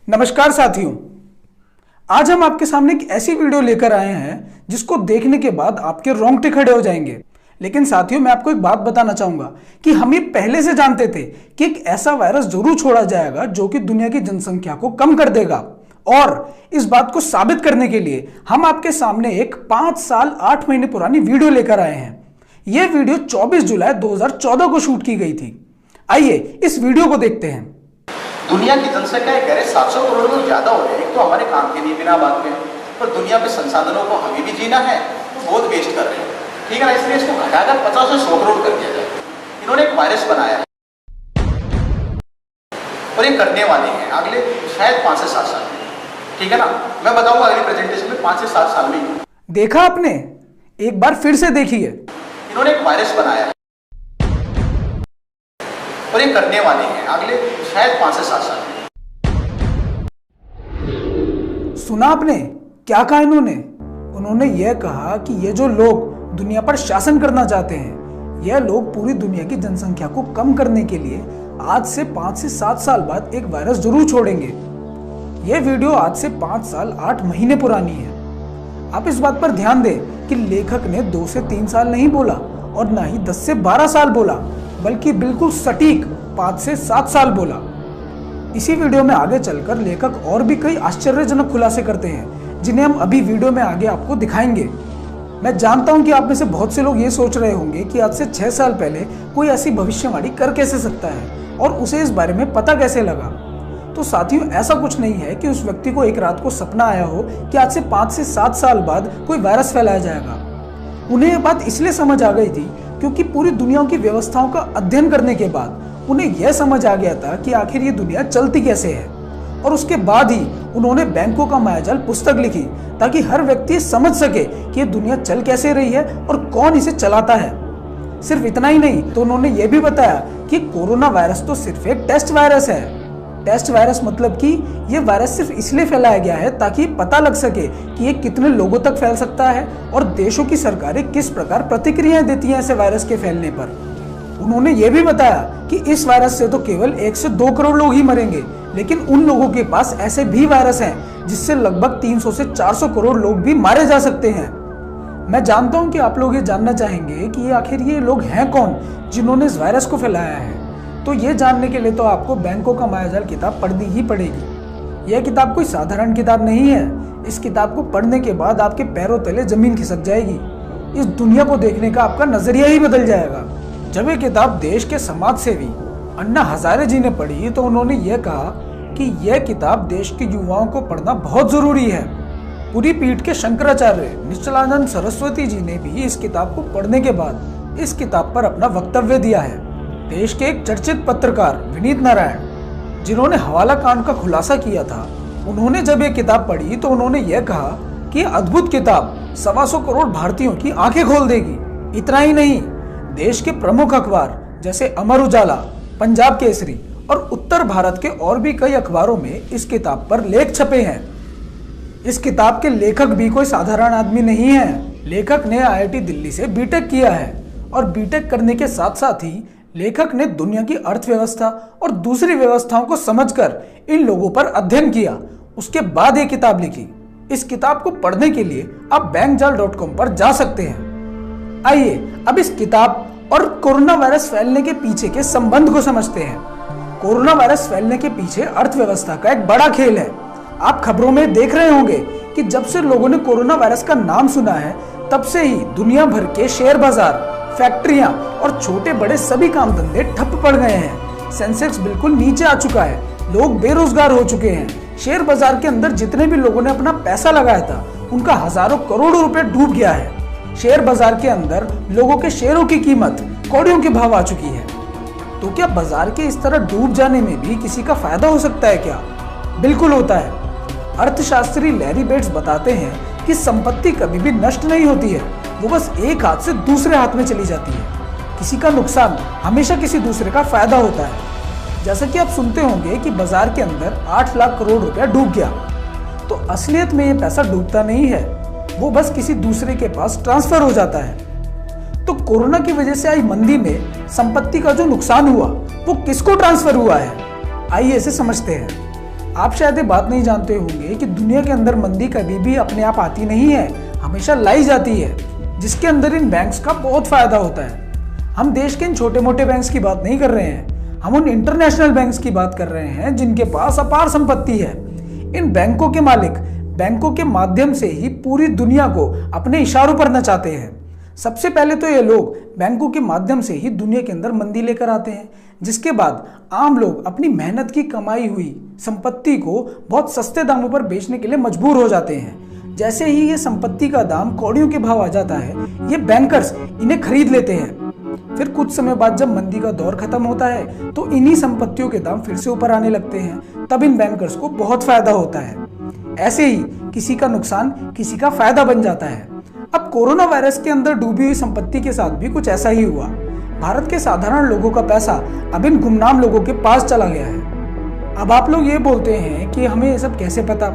नमस्कार साथियों, आज हम आपके सामने एक ऐसी वीडियो लेकर आए हैं जिसको देखने के बाद आपके रोंगटे खड़े हो जाएंगे। लेकिन साथियों, मैं आपको एक बात बताना चाहूंगा कि हम ये पहले से जानते थे कि एक ऐसा वायरस जरूर छोड़ा जाएगा जो कि दुनिया की जनसंख्या को कम कर देगा। और इस बात को साबित करने के लिए हम आपके सामने एक 5 साल 8 महीने पुरानी वीडियो लेकर आए हैं। यह वीडियो 24 जुलाई 2014 को शूट की गई थी। आइए इस वीडियो को देखते हैं। दुनिया की जनसंख्या कह रहे 700 करोड़ से ज्यादा हो रही है। तो हमारे काम के लिए बिना बात में, पर दुनिया के संसाधनों को हमें भी जीना है तो बहुत वेस्ट कर रहे हैं। ठीक है ना, इसलिए इसको घटाकर 50 से 100 करोड़ कर दिया जाए। इन्होंने एक वायरस बनाया है और ये करने वाले हैं अगले शायद 5 से 7 साल में। ठीक है ना, मैं बताऊंगा अगली प्रेजेंटेशन में 5 से 7 साल में। देखा आपने? एक बार फिर से देखिए। इन्होंने एक वायरस बनाया है और ये करने वाले हैं अगले शायद 5 से 7 साल में। सुना आपने क्या कहा उन्होंने यह कहा कि ये जो लोग दुनिया पर शासन करना चाहते हैं, यह लोग पूरी दुनिया की जनसंख्या को कम करने के लिए आज से 5 से 7 साल बाद एक वायरस जरूर छोड़ेंगे। यह वीडियो आज से 5 साल 8 महीने पुरानी है। आप इस बात पर ध्यान दें कि लेखक ने 2 से 3 साल नहीं बोला और ना ही 10 से 12 साल बोला, बल्कि बिल्कुल सटीक 5 से 7 साल बोला। इसी वीडियो में आगे चलकर लेखक और भी कई आश्चर्यजनक खुलासे करते हैं जिन्हें हम अभी वीडियो में आगे आपको दिखाएंगे। मैं जानता हूं कि आप में से बहुत से लोग ये सोच रहे होंगे कि आज से 6 साल पहले कोई ऐसी भविष्यवाणी कर कैसे सकता है और उसे इस बारे में पता कैसे लगा। तो साथियों, ऐसा कुछ नहीं है कि उस व्यक्ति को एक रात को सपना आया हो कि आज से 5 से 7 साल बाद कोई वायरस फैलाया जाएगा। उन्हें यह बात इसलिए समझ आ गई थी क्योंकि पूरी दुनिया की व्यवस्थाओं का अध्ययन करने के बाद उन्हें यह समझ आ गया था कि आखिर ये दुनिया चलती कैसे है। और उसके बाद ही उन्होंने बैंकों का मायाजाल पुस्तक लिखी ताकि हर व्यक्ति समझ सके कि ये दुनिया चल कैसे रही है और कौन इसे चलाता है। सिर्फ इतना ही नहीं, तो उन्होंने ये भी बताया कि कोरोना वायरस तो सिर्फ एक टेस्ट वायरस है। टेस्ट वायरस मतलब कि ये वायरस सिर्फ इसलिए फैलाया गया है ताकि पता लग सके कि ये कितने लोगों तक फैल सकता है और देशों की सरकारें किस प्रकार प्रतिक्रियाएं देती हैं ऐसे वायरस के फैलने पर। उन्होंने ये भी बताया कि इस वायरस से तो केवल 1 से 2 करोड़ लोग ही मरेंगे, लेकिन उन लोगों के पास ऐसे भी वायरस हैं जिससे लगभग 300 से 400 करोड़ लोग भी मारे जा सकते हैं। मैं जानता हूं कि आप लोग ये जानना चाहेंगे कि आखिर ये लोग हैं कौन जिन्होंने इस वायरस को फैलाया है। तो ये जानने के लिए तो आपको बैंकों का मायाजाल किताब पढ़नी ही पड़ेगी। यह किताब कोई साधारण किताब नहीं है। इस किताब को पढ़ने के बाद आपके पैरों तले जमीन खिसक जाएगी। इस दुनिया को देखने का आपका नजरिया ही बदल जाएगा। जब ये किताब देश के समाज सेवी अन्ना हजारे जी ने पढ़ी तो उन्होंने यह कहा कि यह किताब देश के युवाओं को पढ़ना बहुत जरूरी है। पूरी पीठ के शंकराचार्य निश्चलानंद सरस्वती जी ने भी इस किताब को पढ़ने के बाद इस किताब पर अपना वक्तव्य दिया है। देश के एक चर्चित पत्रकार विनीत नारायण, जिन्होंने हवाला कांड का खुलासा किया था, उन्होंने जब ये किताब पढ़ी तो उन्होंने यह कहा कि यह अद्भुत किताब 125 करोड़ भारतीयों की आंखें खोल देगी। इतना ही नहीं, देश के प्रमुख अखबार जैसे अमर उजाला, पंजाब केसरी और उत्तर भारत के और भी कई अखबारों में इस किताब पर लेख छपे हैं। इस किताब के लेखक भी कोई साधारण आदमी नहीं है। लेखक ने IIT दिल्ली से बीटेक किया है और बीटेक करने के साथ साथ ही लेखक ने दुनिया की अर्थव्यवस्था और दूसरी व्यवस्थाओं को समझकर इन लोगों पर अध्ययन किया। उसके बाद ये किताब लिखी। इस किताब को पढ़ने के लिए आप bankjal.com पर जा सकते हैं। आइए अब इस किताब और कोरोना वायरस फैलने के पीछे के संबंध को समझते हैं। कोरोना वायरस फैलने के पीछे अर्थव्यवस्था का एक बड़ा खेल है। आप खबरों में देख रहे होंगे कि जब से लोगों ने कोरोना वायरस का नाम सुना है, तब से ही दुनिया भर के शेयर बाजार, फैक्ट्रियां और छोटे बड़े सभी काम धंधे ठप पड़ गए हैं। सेंसेक्स बिल्कुल नीचे आ चुका है। लोग बेरोजगार हो चुके हैं। शेयर बाजार के अंदर जितने भी लोगों ने अपना पैसा लगाया था, उनका हजारों करोड़ों रुपए डूब गया है। शेयर बाजार के अंदर लोगों के शेयरों की कीमत कौड़ियों के भाव आ चुकी है। तो क्या बाजार के इस तरह डूब जाने में भी किसी का फायदा हो सकता है क्या? बिल्कुल होता है। अर्थशास्त्री लैरी बेट्स बताते हैं कि संपत्ति कभी भी नष्ट नहीं होती है, वो बस एक हाथ से दूसरे हाथ में चली जाती है। किसी का नुकसान हमेशा किसी दूसरे का फायदा होता है। जैसा कि आप सुनते होंगे कि बाजार के अंदर 8 लाख करोड़ रुपया डूब गया, तो असलियत में ये पैसा डूबता नहीं है, वो बस किसी दूसरे के पास ट्रांसफर हो जाता है। तो कोरोना की वजह से आई मंदी में संपत्ति का जो नुकसान हुआ वो किसको ट्रांसफर हुआ है? आइए इसे समझते हैं। आप शायद ये बात नहीं जानते होंगे कि दुनिया के अंदर मंदी कभी भी अपने आप आती नहीं है, हमेशा लाई जाती है, जिसके अंदर इन बैंक्स का बहुत फायदा होता है। हम देश के इन छोटे मोटे बैंक्स की बात नहीं कर रहे हैं, हम उन इंटरनेशनल बैंक्स की बात कर रहे हैं जिनके पास अपार संपत्ति है। इन बैंकों के मालिक बैंकों के माध्यम से ही पूरी दुनिया को अपने इशारों पर नचाते हैं। सबसे पहले तो ये लोग बैंकों के माध्यम से ही दुनिया के अंदर मंदी लेकर आते हैं, जिसके बाद आम लोग अपनी मेहनत की कमाई हुई संपत्ति को बहुत सस्ते दामों पर बेचने के लिए मजबूर हो जाते हैं। जैसे ही ये संपत्ति का दाम कौड़ियों के भाव आ जाता है, ये बैंकर्स इन्हें खरीद लेते हैं। फिर कुछ समय बाद जब मंदी का दौर खत्म होता है तो इन्हीं संपत्तियों के दाम फिर से ऊपर आने लगते हैं। तब इन बैंकर्स को बहुत फायदा होता है। ऐसे ही किसी का नुकसान किसी का फायदा बन जाता है। अब कोरोना वायरस के अंदर डूबी हुई संपत्ति के साथ भी कुछ ऐसा ही हुआ। भारत के साधारण लोगों का पैसा अब इन गुमनाम लोगों के पास चला गया है। अब आप लोग ये बोलते हैं कि हमें ये सब कैसे पता?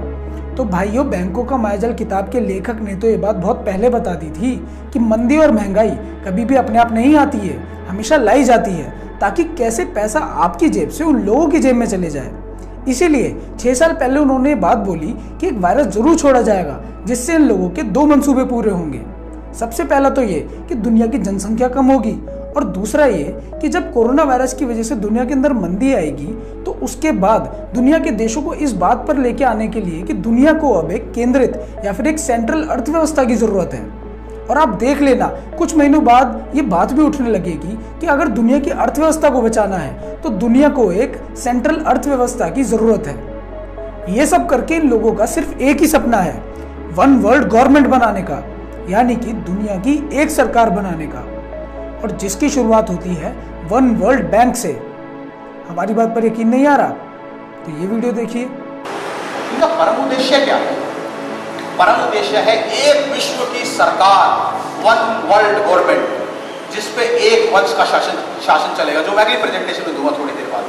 तो भाइयों, बैंकों का मायाजाल किताब के लेखक ने तो ये बात बहुत पहले बता दी थी कि मंदी और महंगाई कभी भी अपने आप नहीं आती है, हमेशा लाई जाती है, ताकि कैसे पैसा आपकी जेब से उन लोगों की जेब में चले जाए। इसीलिए 6 साल पहले उन्होंने बात बोली कि एक वायरस जरूर छोड़ा जाएगा जिससे इन लोगों के 2 मंसूबे पूरे होंगे। सबसे पहला तो ये कि दुनिया की जनसंख्या कम होगी, और दूसरा ये कि जब कोरोना वायरस की वजह से दुनिया के अंदर मंदी आएगी तो उसके बाद दुनिया के देशों को इस बात पर लेके आने के लिए कि दुनिया को अब एक केंद्रित या फिर एक सेंट्रल अर्थव्यवस्था की जरूरत है। और आप देख लेना, कुछ महीनों बाद ये बात भी उठने लगेगी कि अगर दुनिया की अर्थव्यवस्था को बचाना है तो दुनिया को एक सेंट्रल अर्थव्यवस्था की जरूरत है। ये सब करके इन लोगों का सिर्फ एक ही सपना है, वन वर्ल्ड गवर्नमेंट बनाने का, यानी कि दुनिया की एक सरकार बनाने का, और जिसकी शुरुआत होती है वन वर्ल्ड बैंक से। हमारी बात पर यकीन नहीं आ रहा तो ये वीडियो देखिए। इनका परम उद्देश्य क्या है? परम उद्देश्य है एक विश्व की सरकार, वन वर्ल्ड गवर्नमेंट, जिसपे एक वंश का शासन चलेगा, जो मैं अगली प्रेजेंटेशन में दूंगा थोड़ी देर बाद।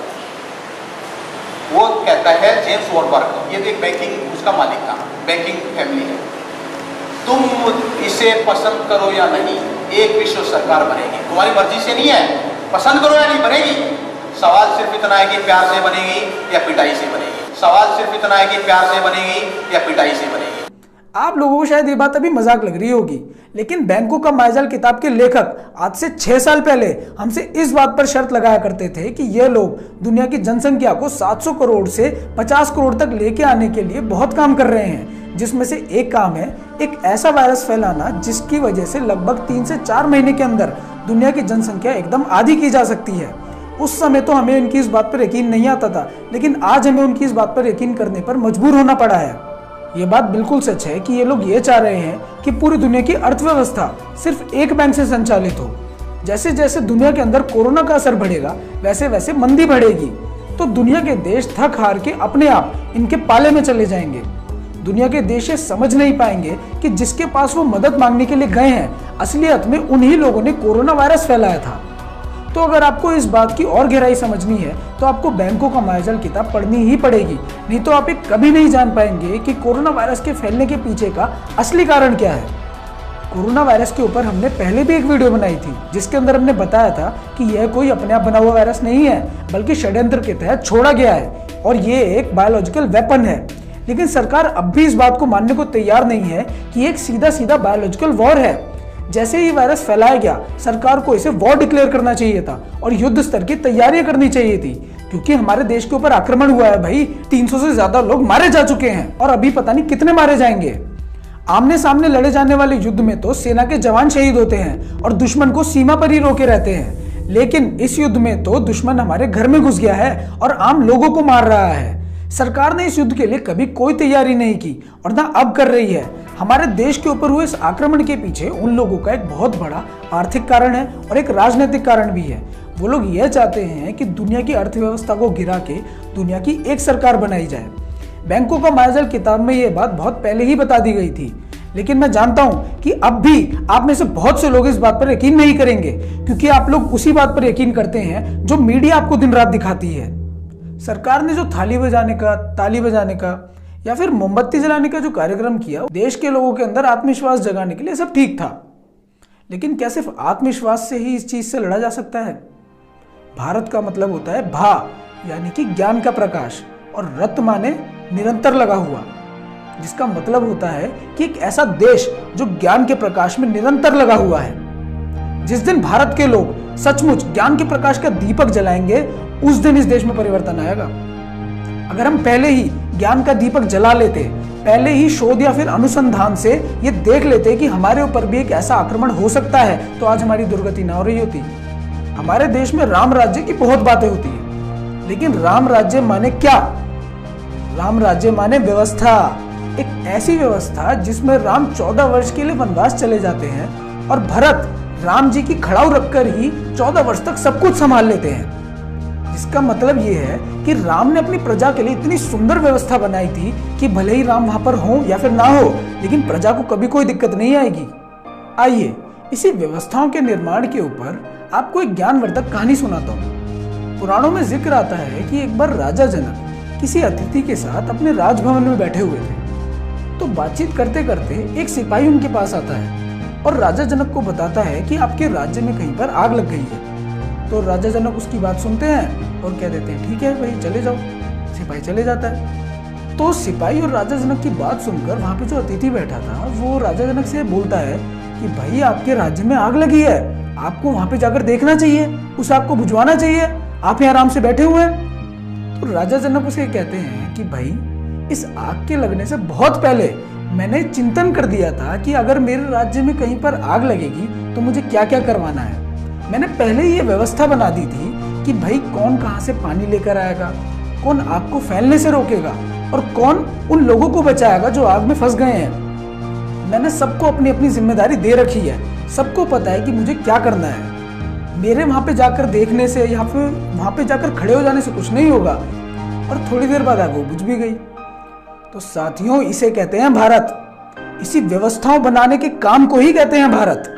वो कहता है जेम्स वॉरबर्ग, ये एक बैंकिंग उसका मालिक था, बैंकिंग फैमिली है। तुम इसे पसंद करो या नहीं, एक विश्व सरकार बनेगी। तुम्हारी मर्जी से नहीं है, पसंद करो या नहीं, बनेगी। सवाल सिर्फ इतना है कि प्यार से बनेगी या पिटाई से बनेगी। सवाल सिर्फ इतना है कि प्यार से बनेगी या पिटाई से बनेगी। आप लोगों को शायद ये बात अभी मजाक लग रही होगी, लेकिन बैंकों का मायाजाल किताब के लेखक आज से 6 साल पहले हमसे इस बात पर शर्त लगाया करते थे कि ये लोग दुनिया की जनसंख्या को 700 करोड़ से 50 करोड़ तक लेके आने के लिए बहुत काम कर रहे हैं, जिसमें से एक काम है एक ऐसा वायरस फैलाना जिसकी वजह से लगभग 3 से 4 महीने के अंदर दुनिया की जनसंख्या एकदम आधी की जा सकती है। उस समय तो हमें इनकी इस बात पर यकीन नहीं आता था, लेकिन आज हमें उनकी इस बात पर यकीन करने पर मजबूर होना पड़ा है। ये बात बिल्कुल सच है कि ये लोग ये चाह रहे हैं कि पूरी दुनिया की अर्थव्यवस्था सिर्फ एक बैंक से संचालित हो। जैसे जैसे दुनिया के अंदर कोरोना का असर बढ़ेगा वैसे वैसे मंदी बढ़ेगी, तो दुनिया के देश थक हार के अपने आप इनके पाले में चले जाएंगे। दुनिया के देश ये समझ नहीं पाएंगे कि जिसके पास वो मदद मांगने के लिए गए हैं, असलियत में उन्हीं लोगों ने कोरोना वायरस फैलाया था। तो अगर आपको इस बात की और गहराई समझनी है तो आपको बैंकों का मायाजाल किताब पढ़नी ही पड़ेगी, नहीं तो आप कभी नहीं जान पाएंगे कि कोरोना वायरस के फैलने के पीछे का असली कारण क्या है। कोरोना वायरस के ऊपर हमने पहले भी एक वीडियो बनाई थी, जिसके अंदर हमने बताया था कि यह कोई अपने आप बना हुआ वायरस नहीं है, बल्कि षड्यंत्र के तहत छोड़ा गया है और ये एक बायोलॉजिकल वेपन है। लेकिन सरकार अब भी इस बात को मानने को तैयार नहीं है कि एक सीधा सीधा बायोलॉजिकल वॉर है। जैसे ही वायरस फैलाया गया, सरकार को इसे वॉर डिक्लेयर करना चाहिए था और युद्ध स्तर की तैयारियां करनी चाहिए थी, क्योंकि हमारे देश के ऊपर आक्रमण हुआ है भाई। 300 से ज्यादा लोग मारे जा चुके हैं और अभी पता नहीं कितने मारे जाएंगे। आमने सामने लड़े जाने वाले युद्ध में तो सेना के जवान शहीद होते हैं और दुश्मन को सीमा पर ही रोके रहते हैं, लेकिन इस युद्ध में तो दुश्मन हमारे घर में घुस गया है और आम लोगों को मार रहा है। सरकार ने इस युद्ध के लिए कभी कोई तैयारी नहीं की और ना अब कर रही है। हमारे देश के ऊपर हुए इस आक्रमण के पीछे उन लोगों का एक बहुत बड़ा आर्थिक कारण है और एक राजनीतिक कारण भी है। वो लोग यह चाहते हैं कि दुनिया की अर्थव्यवस्था को गिरा के दुनिया की एक सरकार बनाई जाए। बैंकों का मायाजाल किताब में यह बात बहुत पहले ही बता दी गई थी, लेकिन मैं जानता हूं कि अब भी आप में से बहुत से लोग इस बात पर यकीन नहीं करेंगे, क्योंकि आप लोग उसी बात पर यकीन करते हैं जो मीडिया आपको दिन रात दिखाती है। सरकार ने जो थाली बजाने का, ताली बजाने का या फिर मोमबत्ती जलाने का जो कार्यक्रम किया, देश के लोगों के अंदर आत्मविश्वास जगाने के लिए सब ठीक था, लेकिन क्या सिर्फ आत्मविश्वास से ही इस चीज से लड़ा जा सकता है? भारत का मतलब होता है भा, यानी कि ज्ञान का प्रकाश, और रत माने निरंतर लगा हुआ, जिसका मतलब होता है कि एक ऐसा देश जो ज्ञान के प्रकाश में निरंतर लगा हुआ है। जिस दिन भारत के लोग सचमुच ज्ञान के प्रकाश का दीपक जलाएंगे, उस दिन इस देश में परिवर्तन आएगा। अगर हम पहले ही ज्ञान का दीपक जला लेते, पहले ही शोध या फिर अनुसंधान से ये देख लेते कि हमारे ऊपर भी एक ऐसा आक्रमण हो सकता है, तो आज हमारी दुर्गति ना हो रही होती। हमारे देश में राम राज्य की बहुत बातें होती है, लेकिन राम राज्य माने क्या? राम राज्य माने व्यवस्था, एक ऐसी व्यवस्था जिसमें राम 14 वर्ष के लिए वनवास चले जाते हैं और भरत राम जी की खड़ाऊ रखकर ही 14 वर्ष तक सब कुछ संभाल लेते हैं। जिसका मतलब यह है कि राम ने अपनी प्रजा के लिए इतनी सुंदर व्यवस्था बनाई थी कि भले ही राम वहां पर हो या फिर ना हो, लेकिन प्रजा को कभी कोई दिक्कत नहीं आएगी। आइए इसी व्यवस्थाओं के निर्माण के ऊपर आपको एक ज्ञानवर्धक कहानी सुनाता हूँ। पुराणों में जिक्र आता है कि एक बार राजा जनक किसी अतिथि के साथ अपने राजभवन में बैठे हुए थे। तो बातचीत करते करते एक सिपाही उनके पास आता है और राजा जनक को बताता है कि आपके राज्य में कहीं पर आग लग गई है। तो राजा जनक उसकी बात सुनते हैं और कह देते हैं ठीक है भाई चले जाओ। सिपाही चले जाता है। तो सिपाही और राजा जनक की बात सुनकर वहां पे जो अतिथि बैठा था वो राजा जनक से बोलता है कि भाई आपके राज्य में आग लगी है, आपको वहां पे जाकर देखना चाहिए, उस आग को बुझवाना चाहिए, आप यहाँ आराम से बैठे हुए हैं। तो राजा जनक उसे कहते हैं कि भाई इस आग के लगने से बहुत पहले मैंने चिंतन कर दिया था कि अगर मेरे राज्य में कहीं पर आग लगेगी तो मुझे क्या क्या करवाना है। मैंने पहले ही ये व्यवस्था बना दी थी कि भाई कौन कहाँ से पानी लेकर आएगा, कौन आग को फैलने से रोकेगा और कौन उन लोगों को बचाएगा जो आग में फंस गए हैं। मैंने सबको अपनी अपनी जिम्मेदारी दे रखी है, सबको पता है कि मुझे क्या करना है। मेरे वहां पे जाकर देखने से या फिर वहां पे जाकर खड़े हो जाने से कुछ नहीं होगा। और थोड़ी देर बाद आग वो बुझ भी गई। तो साथियों इसे कहते हैं भारत। इसी व्यवस्थाओं बनाने के काम को ही कहते हैं भारत।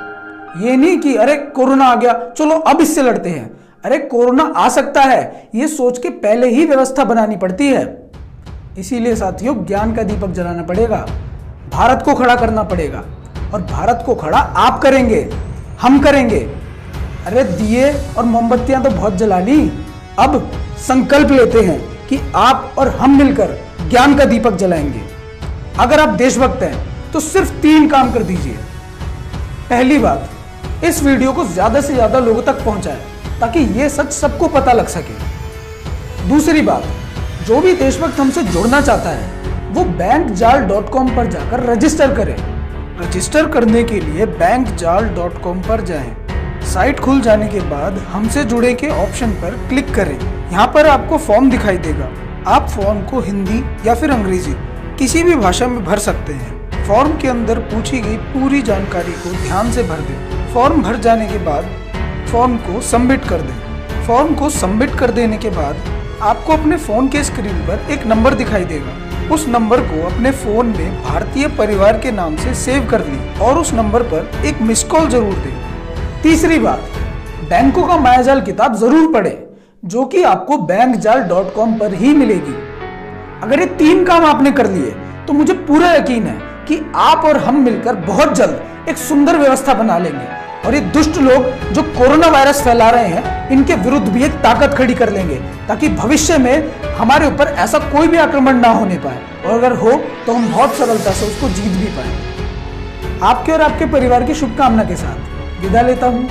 ये नहीं कि अरे कोरोना आ गया चलो अब इससे लड़ते हैं। अरे कोरोना आ सकता है, ये सोच के पहले ही व्यवस्था बनानी पड़ती है। इसीलिए साथियों ज्ञान का दीपक जलाना पड़ेगा, भारत को खड़ा करना पड़ेगा और भारत को खड़ा आप करेंगे, हम करेंगे। अरे दिए और मोमबत्तियां तो बहुत जला ली, अब संकल्प लेते हैं कि आप और हम मिलकर ज्ञान का दीपक जलाएंगे। अगर आप देशभक्त हैं तो सिर्फ 3 काम कर दीजिए। पहली बात, इस वीडियो को ज्यादा से ज्यादा लोगों तक पहुंचाएं ताकि यह सच सबको पता लग सके। दूसरी बात, जो भी देशभक्त हमसे जुड़ना चाहता है वो bankjaal.com पर जाकर रजिस्टर करें। रजिस्टर करने के लिए bankjaal.com पर जाएं। साइट खुल जाने के बाद हमसे जुड़े के ऑप्शन पर क्लिक करें। यहाँ पर आपको फॉर्म दिखाई देगा। आप फॉर्म को हिंदी या फिर अंग्रेजी किसी भी भाषा में भर सकते हैं। फॉर्म के अंदर पूछी गई पूरी जानकारी को ध्यान से भर दें। फॉर्म भर जाने के बाद फॉर्म को सबमिट कर दें। फॉर्म को सबमिट कर देने के बाद आपको अपने फोन के स्क्रीन पर एक नंबर दिखाई देगा। उस नंबर को अपने फोन में भारतीय परिवार के नाम से सेव कर लें और उस नंबर पर एक मिस कॉल जरूर दें। तीसरी बात, बैंकों का मायाजाल किताब जरूर पढ़ें जो कि आपको bankjaal.com पर ही मिलेगी। अगर ये 3 काम आपने कर लिए तो मुझे पूरा यकीन है कि आप और हम मिलकर बहुत जल्द एक सुंदर व्यवस्था बना लेंगे और ये दुष्ट लोग जो कोरोना वायरस फैला रहे हैं इनके विरुद्ध भी एक ताकत खड़ी कर लेंगे ताकि भविष्य में हमारे ऊपर ऐसा कोई भी आक्रमण ना होने पाए, और अगर हो तो हम बहुत सरलता से उसको जीत भी पाए। आपके और आपके परिवार की शुभकामना के साथ विदा लेता हूँ।